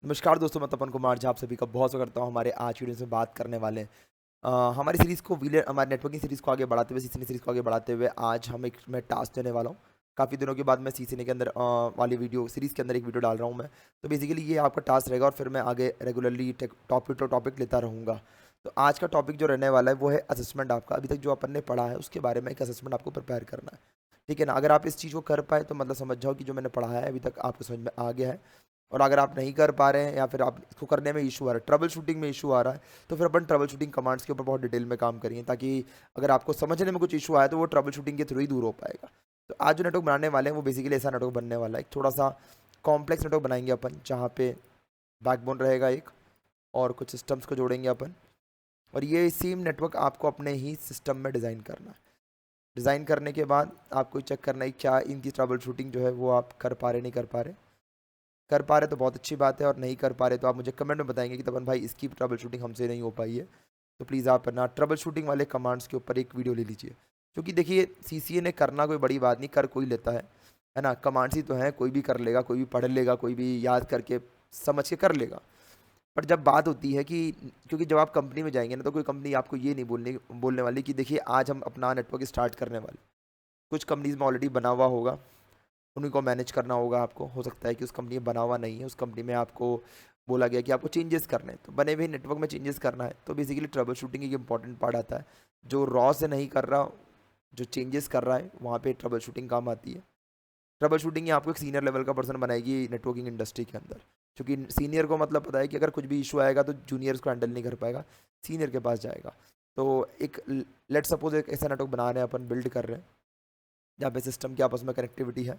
नमस्कार दोस्तों, मैं तपन कुमार झा आप सभी का बहुत स्वागत करता हूँ। हमारे आज की वीडियो में बात करने वाले हैं हमारी सीरीज़ को हमारे नेटवर्किंग सीरीज़ को आगे बढ़ाते हुए सीसीने सीरीज़ को आगे बढ़ाते हुए आज मैं टास्क देने वाला हूँ। काफ़ी दिनों के बाद मैं सीसीने के अंदर वाली वीडियो सीरीज़ के अंदर एक वीडियो डाल रहा हूँ मैं। तो बेसिकली ये आपका टास्क रहेगा और फिर मैं आगे रेगुलरली टॉपिक टू टॉपिक लेता रहूँगा। तो आज का टॉपिक जो रहने वाला है वो है असेसमेंट। आपका अभी तक जो अपन ने पढ़ा है उसके बारे में एक असेसमेंट आपको प्रिपेयर करना है, ठीक है ना। अगर आप इस चीज़ को कर पाए तो मतलब समझ जाओ कि जो मैंने पढ़ा है अभी तक आपको समझ में आ गया है। और अगर आप नहीं कर पा रहे हैं या फिर आप इसको करने में इशू आ रहा है, ट्रबल शूटिंग में इशू आ रहा है, तो फिर अपन ट्रबल शूटिंग कमांड्स के ऊपर बहुत डिटेल में काम करेंगे, ताकि अगर आपको समझने में कुछ इशू आया तो वो ट्रबल शूटिंग के थ्रू ही दूर हो पाएगा। तो आज जो नेटवर्क बनाने वाले हैं वो बेसिकली ऐसा नेटवर्क बनने वाला है, एक थोड़ा सा कॉम्प्लेक्स नेटवर्क बनाएंगे अपन, जहाँ पे बैकबोन रहेगा एक और कुछ सिस्टम्स को जोड़ेंगे अपन। और ये सेम नेटवर्क आपको अपने ही सिस्टम में डिज़ाइन करना है। डिज़ाइन करने के बाद आपको चेक करना है क्या इनकी ट्रबल शूटिंग जो है वो आप कर पा रहे नहीं कर पा रहे। कर पा रहे तो बहुत अच्छी बात है, और नहीं कर पा रहे तो आप मुझे कमेंट में बताएंगे कि तपन भाई इसकी ट्रबल शूटिंग हमसे नहीं हो पाई है। तो प्लीज़ आप ना ट्रबल शूटिंग वाले कमांड्स के ऊपर एक वीडियो ले लीजिए, क्योंकि देखिए सीसीए ने करना कोई बड़ी बात नहीं, कर कोई लेता है ना। कमांड्स ही तो हैं, कोई भी कर लेगा, कोई भी पढ़ लेगा, कोई भी याद करके समझ के कर लेगा। पर जब बात होती है कि क्योंकि जब आप कंपनी में जाएंगे ना तो कोई कंपनी आपको ये नहीं बोलने वाली कि देखिए आज हम अपना नेटवर्क स्टार्ट करने वाले। कुछ कंपनीज में ऑलरेडी बना हुआ होगा, उन्हीं को मैनेज करना होगा आपको। हो सकता है कि उस कंपनी में बना हुआ नहीं है, उस कंपनी में आपको बोला गया कि आपको चेंजेस करने हैं, तो बने हुए नेटवर्क में चेंजेस करना है। तो बेसिकली ट्रबल शूटिंग एक इंपॉर्टेंट पार्ट आता है। जो रॉ से नहीं कर रहा, जो चेंजेस कर रहा है, वहाँ पे ट्रबल शूटिंग काम आती है। ट्रबल शूटिंग आपको एक सीनियर लेवल का पर्सन बनाएगी नेटवर्किंग इंडस्ट्री के अंदर, क्योंकि सीनियर को मतलब पता है कि अगर कुछ भी इशू आएगा तो जूनियर उसको हैंडल नहीं कर पाएगा, सीनियर के पास जाएगा। तो एक लेट सपोज एक ऐसा नेटवर्क बना रहे हैं अपन, बिल्ड कर रहे हैं, जहाँ पे सिस्टम की आपस में कनेक्टिविटी है,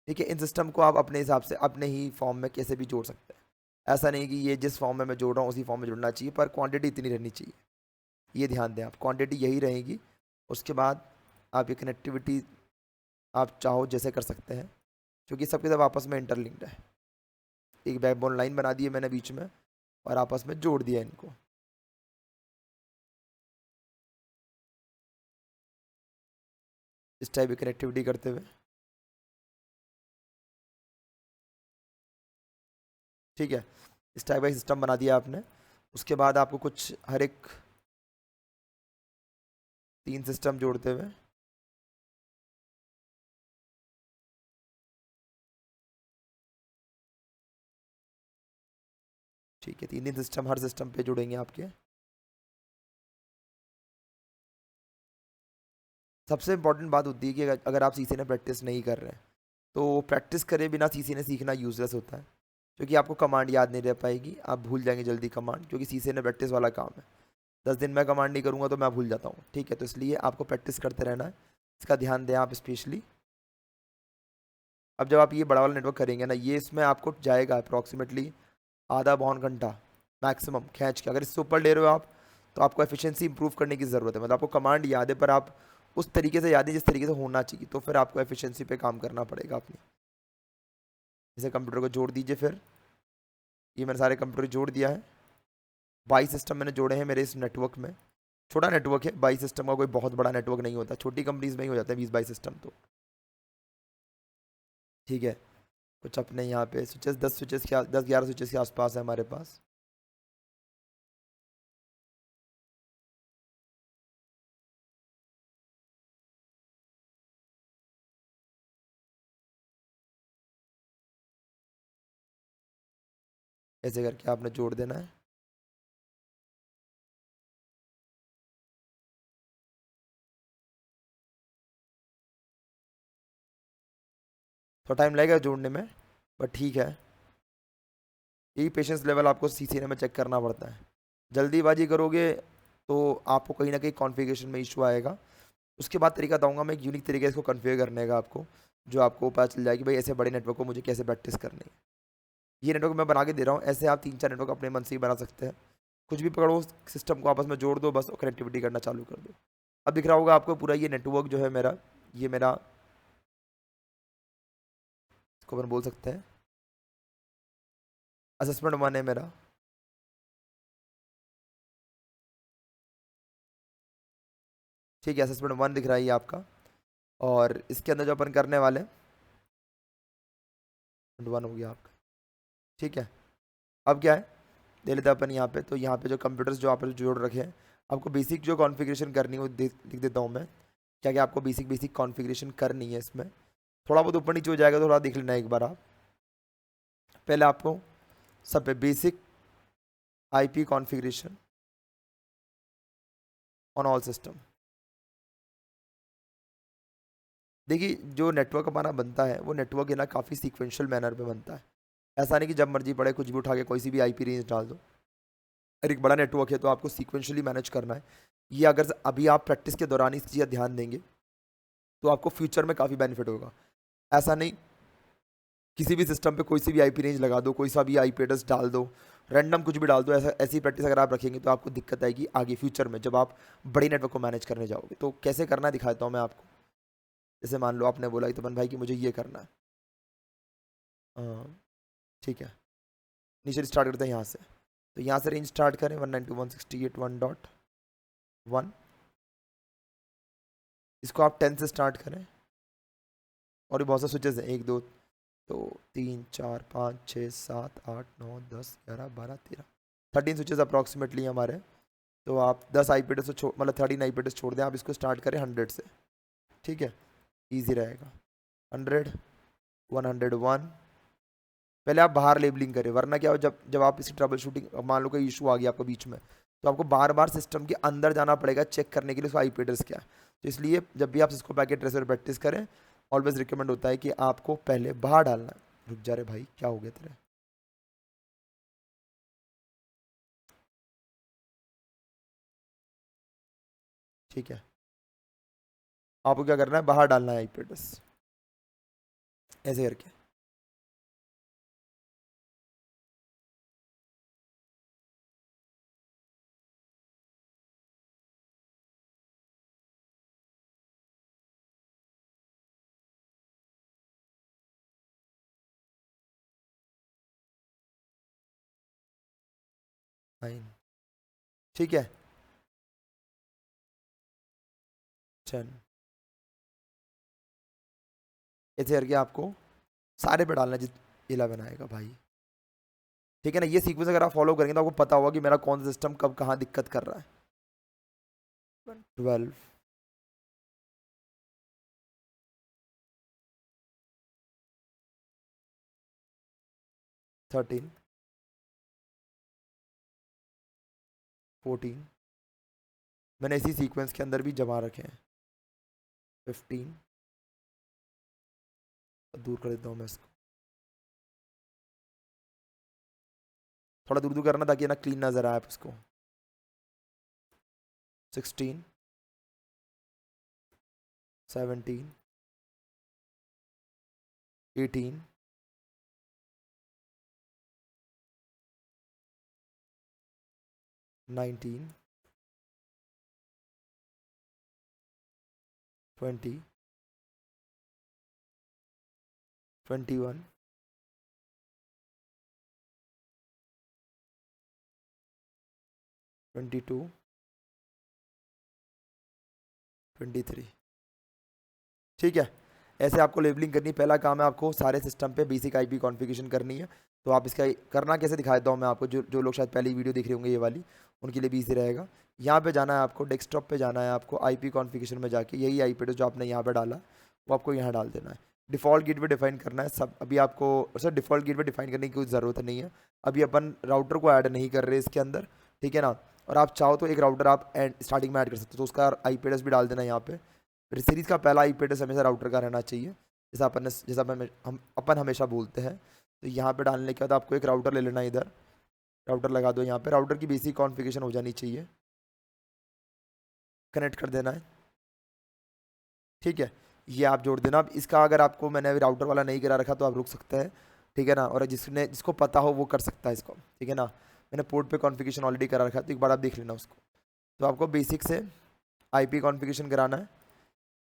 ठीक है। इन सिस्टम को आप अपने हिसाब से अपने ही फॉर्म में कैसे भी जोड़ सकते हैं। ऐसा नहीं कि ये जिस फॉर्म में मैं जोड़ रहा हूँ उसी फॉर्म में जुड़ना चाहिए, पर क्वांटिटी इतनी रहनी चाहिए, ये ध्यान दें आप, क्वांटिटी यही रहेगी। उसके बाद आप ये कनेक्टिविटी आप चाहो जैसे कर सकते हैं, क्योंकि सबके सब आपस में इंटरलिंक्ड है। एक बैकबोन लाइन बना दी है मैंने बीच में और आपस में जोड़ दिया इनको। इस टाइप की कनेक्टिविटी करते हुए, ठीक है, इस टाइप का सिस्टम बना दिया आपने। उसके बाद आपको कुछ हर एक 3 सिस्टम जोड़ते हुए, ठीक है, 3 सिस्टम हर सिस्टम पे जुड़ेंगे आपके। सबसे इंपॉर्टेंट बात होती है कि अगर आप सीसी ने प्रैक्टिस नहीं कर रहे हैं तो प्रैक्टिस करे बिना सीसी ने सीखना यूजलेस होता है, क्योंकि आपको कमांड याद नहीं रह पाएगी, आप भूल जाएंगे जल्दी कमांड, क्योंकि सीसी ने प्रैक्टिस वाला काम है। 10 दिन मैं कमांड नहीं करूँगा तो मैं भूल जाता हूँ, ठीक है। तो इसलिए आपको प्रैक्टिस करते रहना है, इसका ध्यान दें आप स्पेशली। अब जब आप ये बड़ा वाला नेटवर्क करेंगे ना, ये इसमें आपको जाएगा अप्रॉक्सीमेटली आधा पौन घंटा मैक्सिमम खींच के। अगर इससे ऊपर ले रहे हो आप तो आपको एफिशिएंसी इंप्रूव करने की ज़रूरत है। मतलब आपको कमांड याद है पर आप उस तरीके से याद है जिस तरीके से होना चाहिए, तो फिर आपको एफिशिएंसी पे काम करना पड़ेगा अपनी। जैसे कंप्यूटर को जोड़ दीजिए, फिर ये मैंने सारे कंप्यूटर जोड़ दिया है। 22 सिस्टम मैंने जोड़े हैं मेरे इस नेटवर्क में। छोटा नेटवर्क है, 22 सिस्टम का कोई बहुत बड़ा नेटवर्क नहीं होता, छोटी कंपनीज में ही हो जाता है 20-22 सिस्टम तो, ठीक है। कुछ अपने यहाँ पे स्विचेस 10 स्विचेस के 10-11 स्विचेस के आसपास है हमारे पास। ऐसे करके आपने जोड़ देना है। थोड़ा टाइम लगेगा जोड़ने में, बट ठीक है। यही पेशेंस लेवल आपको सीसीएनए में चेक करना पड़ता है। जल्दीबाजी करोगे तो आपको कहीं ना कहीं कॉन्फ़िगरेशन में इशू आएगा। उसके बाद तरीका बताऊंगा मैं, एक यूनिक तरीके से इसको कन्फिगर करने का आपको, जो आपको पता चल जाए कि भाई ऐसे बड़े नेटवर्क को मुझे कैसे प्रैक्टिस करनी है। ये नेटवर्क मैं बना के दे रहा हूँ, ऐसे आप 3-4 नेटवर्क अपने मन से ही बना सकते हैं। कुछ भी पकड़ो, सिस्टम को आपस में जोड़ दो बस, और कनेक्टिविटी करना चालू कर दो। अब दिख रहा होगा आपको पूरा ये नेटवर्क जो है मेरा, ये मेरा, इसको अपन बोल सकते हैं असेसमेंट 1 है मेरा, ठीक है। असेसमेंट 1 दिख रहा है ये आपका, और इसके अंदर जो अपन करने वाले हैं 1 हो गया आपका, ठीक है। अब क्या है, दे लेते हैं अपन यहाँ पे। तो यहाँ पे जो कंप्यूटर्स जो आप जोड़ रखे हैं, आपको बेसिक जो कॉन्फ़िगरेशन करनी है वो लिख देता हूँ मैं। क्या क्या आपको बेसिक बेसिक कॉन्फ़िगरेशन करनी है इसमें। थोड़ा बहुत ऊपर नीचे हो जाएगा, थोड़ा देख लेना एक बार आप। पहले आपको सब पे basic IP configuration on all system. देखिए जो नेटवर्क हमारा बनता है वो नेटवर्क है ना काफ़ी सीक्वेंशियल मैनर पे बनता है। ऐसा नहीं कि जब मर्जी पड़े कुछ भी उठा के कोई सी भी आईपी रेंज डाल दो। अगर एक बड़ा नेटवर्क है तो आपको सीक्वेंशियली मैनेज करना है। ये अगर अभी आप प्रैक्टिस के दौरान इस चीज़ ध्यान देंगे तो आपको फ्यूचर में काफ़ी बेनिफिट होगा। ऐसा नहीं किसी भी सिस्टम पे कोई सी भी आईपी रेंज लगा दो, कोई सा भी आईपी एड्रेस डाल दो, रैंडम कुछ भी डाल दो। ऐसा ऐसी प्रैक्टिस अगर आप रखेंगे तो आपको दिक्कत आएगी आगे फ्यूचर में जब आप बड़ी नेटवर्क को मैनेज करने जाओगे। तो कैसे करना है दिखाता हूँ मैं आपको। जैसे मान लो आपने बोला तपन भाई कि मुझे ये करना है, हाँ, ठीक है। नीचे स्टार्ट करते हैं यहाँ से। तो यहाँ से रेंज स्टार्ट करें 192.168.1.1। इसको आप 10 से स्टार्ट करें। और भी बहुत से स्विचेस हैं, 1 2 तो 3 4 5 6 7 8 9 10 11 12 13 13 स्विचेस अप्रॉक्सीमेटली हमारे। तो आप 10 आई पी एड्रेस छोड़ मतलब 13 आई पी एड्रेस छोड़ दें, आप इसको स्टार्ट करें 100 से। ठीक है, ईजी रहेगा। 100 101। पहले आप बाहर लेबलिंग करें, वरना क्या हो जब जब आप इसकी ट्रबल शूटिंग मान लो कोई इशू आ गया आपको बीच में, तो आपको बार बार सिस्टम के अंदर जाना पड़ेगा चेक करने के लिए उसका आईपी एड्रेस क्या है। तो इसलिए जब भी आप इसको पैकेट ट्रेसर प्रैक्टिस करें, ऑलवेज रिकमेंड होता है कि आपको पहले बाहर डालना है। रुक जा रहे भाई, क्या हो गया तेरे। ठीक है, आपको क्या करना है, बाहर डालना है आईपी एड्रेस ऐसे करके। फाइन, ठीक है। 10 ऐसे करके आपको सारे पे डालना है जित 11 आएगा भाई। ठीक है ना, ये सीक्वेंस अगर आप फॉलो करेंगे तो आपको पता होगा कि मेरा कौन सा सिस्टम कब कहाँ दिक्कत कर रहा है। 12 13 14 मैंने इसी सीक्वेंस के अंदर भी जमा रखे हैं। 15 दूर कर देता हूँ मैं इसको, थोड़ा दूर दूर करना ताकि ना क्लीन नजर आए आप इसको। 16 17 18 19 20 21 22 23। ठीक है, ऐसे आपको लेबलिंग करनी। पहला काम है आपको सारे सिस्टम पे बेसिक आईपी कॉन्फ़िगरेशन करनी है। तो आप इसका करना कैसे दिखाता हूँ मैं आपको। जो जो लोग शायद पहली वीडियो देख रहे होंगे ये वाली, उनके लिए भी इजी रहेगा। यहाँ पे जाना है आपको, डेस्कटॉप पे जाना है आपको, आईपी कॉन्फ़िगरेशन में जाके यही आईपी एड्रेस जो आपने यहाँ पे डाला वो आपको यहाँ डाल देना है। डिफ़ॉल्ट गेटवे डिफाइन करना है सब। अभी आपको सर डिफ़ॉल्ट गेटवे डिफाइन करने की कोई ज़रूरत नहीं है। अभी अपन राउटर को ऐड नहीं कर रहे इसके अंदर, ठीक है ना। और आप चाहो तो एक राउटर आप स्टार्टिंग में ऐड कर सकते हो, तो उसका आईपी एड्रेस भी डाल देना यहाँ पे। फिर सीरीज़ का पहला आईपी एड्रेस हमेशा राउटर का रहना चाहिए, जैसा अपन हमेशा बोलते हैं। तो यहाँ पे डालने के बाद आपको एक राउटर ले लेना है, इधर राउटर लगा दो। यहाँ पे राउटर की बेसिक कॉन्फ़िगरेशन हो जानी चाहिए, कनेक्ट कर देना है। ठीक है, ये आप जोड़ देना। अब इसका अगर आपको मैंने अभी राउटर वाला नहीं करा रखा तो आप रुक सकते हैं, ठीक है ना। और जिसको पता हो वो कर सकता है इसको, ठीक है ना। मैंने पोर्ट पे कॉन्फ़िगरेशन ऑलरेडी करा रखा है, तो एक बार आप देख लेना उसको। तो आपको बेसिक से आईपी कॉन्फ़िगरेशन कराना है।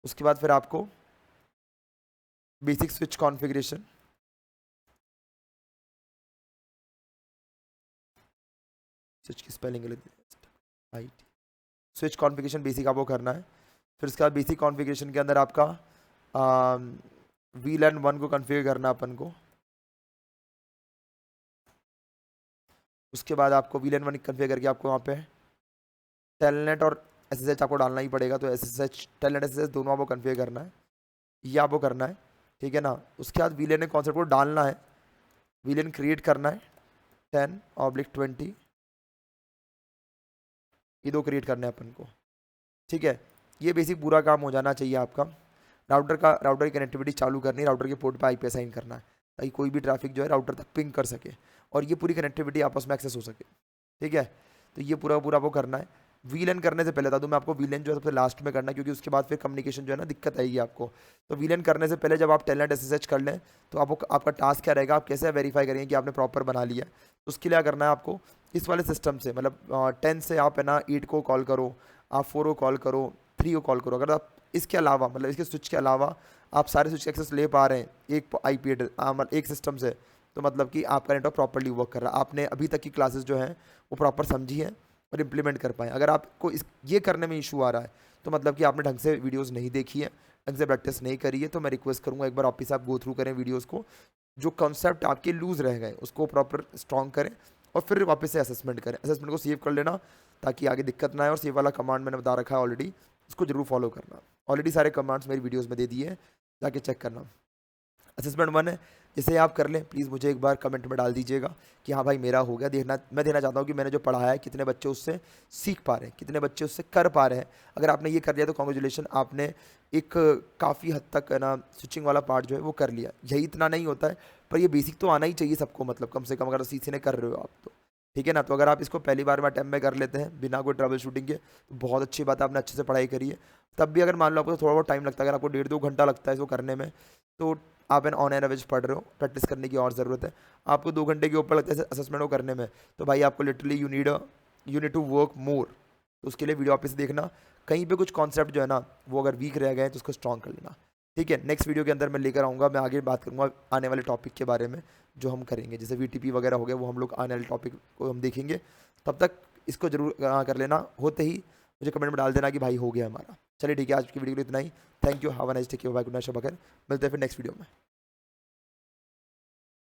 उसके बाद फिर आपको बेसिक स्विच कॉन्फ़िगरेशन, स्विच की spelling I switch configuration basic आपको करना है। फिर उसके बाद बेसिक कॉन्फ़िगरेशन के अंदर आपका वीलैन 1 को कॉन्फ़िगर करना अपन को। उसके बाद आपको VLAN 1 कन्फिगर करके आपको वहाँ पे टेलनेट और SSH आपको डालना ही पड़ेगा। तो SSH टेलनेट SSH दोनों आपको कन्फिगर करना है, ये आपको करना है, ठीक है ना। उसके बाद VLAN कॉन्सेप्ट को डालना है, VLAN क्रिएट करना है 10/20, ये 2 क्रिएट करने हैं अपन को, ठीक है। ये बेसिक पूरा काम हो जाना चाहिए आपका। राउटर की कनेक्टिविटी चालू करनी है, राउटर के पोर्ट पे IP असाइन करना है ताकि कोई भी ट्रैफिक जो है राउटर तक पिंग कर सके और ये पूरी कनेक्टिविटी आपस में एक्सेस हो सके, ठीक है। तो ये पूरा आपको करना है। VLAN करने से पहले बता दूं मैं आपको, VLAN जो है सबसे लास्ट में करना है क्योंकि उसके बाद फिर कम्युनिकेशन जो है ना दिक्कत आएगी आपको। तो VLAN करने से पहले जब आप टेलनेट SSH कर लें तो आपका टास्क क्या रहेगा, आप कैसे वेरीफाई करेंगे कि आपने प्रॉपर बना लिया है। तो उसके लिए क्या करना है आपको, इस वाले सिस्टम से मतलब 10 से आप है ना 8 को कॉल करो, आप 4 को कॉल करो, 3 को कॉल करो। अगर आप इसके अलावा मतलब इसके स्विच के अलावा आप सारे स्विच एक्सेस ले पा रहे हैं एक IP एड्रेस एक सिस्टम से, तो मतलब कि आपका नेटवर्क प्रॉपरली वर्क कर रहा है, आपने अभी तक की क्लासेस जो हैं वो प्रॉपर समझी है और इम्प्लीमेंट कर पाए। अगर आपको ये करने में इशू आ रहा है तो मतलब कि आपने ढंग से वीडियोस नहीं देखी है, ढंग से प्रैक्टिस नहीं करी है। तो मैं रिक्वेस्ट करूँगा एक बार वापस आप गो थ्रू करें वीडियोस को, जो कॉन्सेप्ट आपके लूज रह गए उसको प्रॉपर स्ट्रॉन्ग करें और फिर वापस से असेसमेंट करें। असेसमेंट को सेव कर लेना ताकि आगे दिक्कत ना आए, और सेव वाला कमांड मैंने बता रखा है ऑलरेडी, उसको जरूर फॉलो करना। ऑलरेडी सारे कमांड्स मेरी वीडियोज़ में दे दिए हैं, जाके चेक करना। असेसमेंट 1 है, जिसे आप कर लें प्लीज़ मुझे एक बार कमेंट में डाल दीजिएगा कि हाँ भाई मेरा हो गया। मैं देखना चाहता हूँ कि मैंने जो पढ़ाया है कितने बच्चे उससे सीख पा रहे हैं, कितने बच्चे उससे कर पा रहे हैं। अगर आपने ये कर लिया तो कॉन्ग्रेचुलेशन, आपने एक काफ़ी हद तक है ना स्विचिंग वाला पार्ट जो है वो कर लिया। यही इतना नहीं होता है पर ये बेसिक तो आना ही चाहिए सबको, मतलब कम से कम अगर सीखने कर रहे हो आप तो, ठीक है ना। तो अगर आप इसको पहली बार में अटैम्प्ट में कर लेते हैं बिना कोई ट्रबल शूटिंग के तो बहुत अच्छी बात है, आपने अच्छे से पढ़ाई करी है। तब भी अगर मान लो आपको थोड़ा बहुत टाइम लगता है, अगर आपको 1.5-2 घंटा लगता है इसको करने में, तो आप ऑन एवरेज पढ़ रहे हो, प्रैक्टिस करने की और ज़रूरत है। आपको 2 घंटे के ऊपर लगता है असेसमेंट को करने में, तो भाई आपको literally you need to work more. तो उसके लिए वीडियो वापस से देखना, कहीं पे कुछ कॉन्सेप्ट जो है ना वो अगर वीक रह गए तो उसको स्ट्रॉन्ग कर लेना, ठीक है। नेक्स्ट वीडियो के अंदर मैं लेकर आऊँगा, मैं आगे बात करूँगा आने वाले टॉपिक के बारे में जो हम करेंगे, जैसे VTP वगैरह हो गया, वो हम लोग आने वाले टॉपिक को हम देखेंगे। तब तक इसको जरूर कर लेना, होते ही मुझे कमेंट में डाल देना कि भाई हो गया हमारा। चलिए ठीक है, आज की वीडियो के लिए इतना ही। Thank you, have a nice day, bye, good night, शब बखैर। मिलते हैं फिर नेक्स्ट वीडियो में।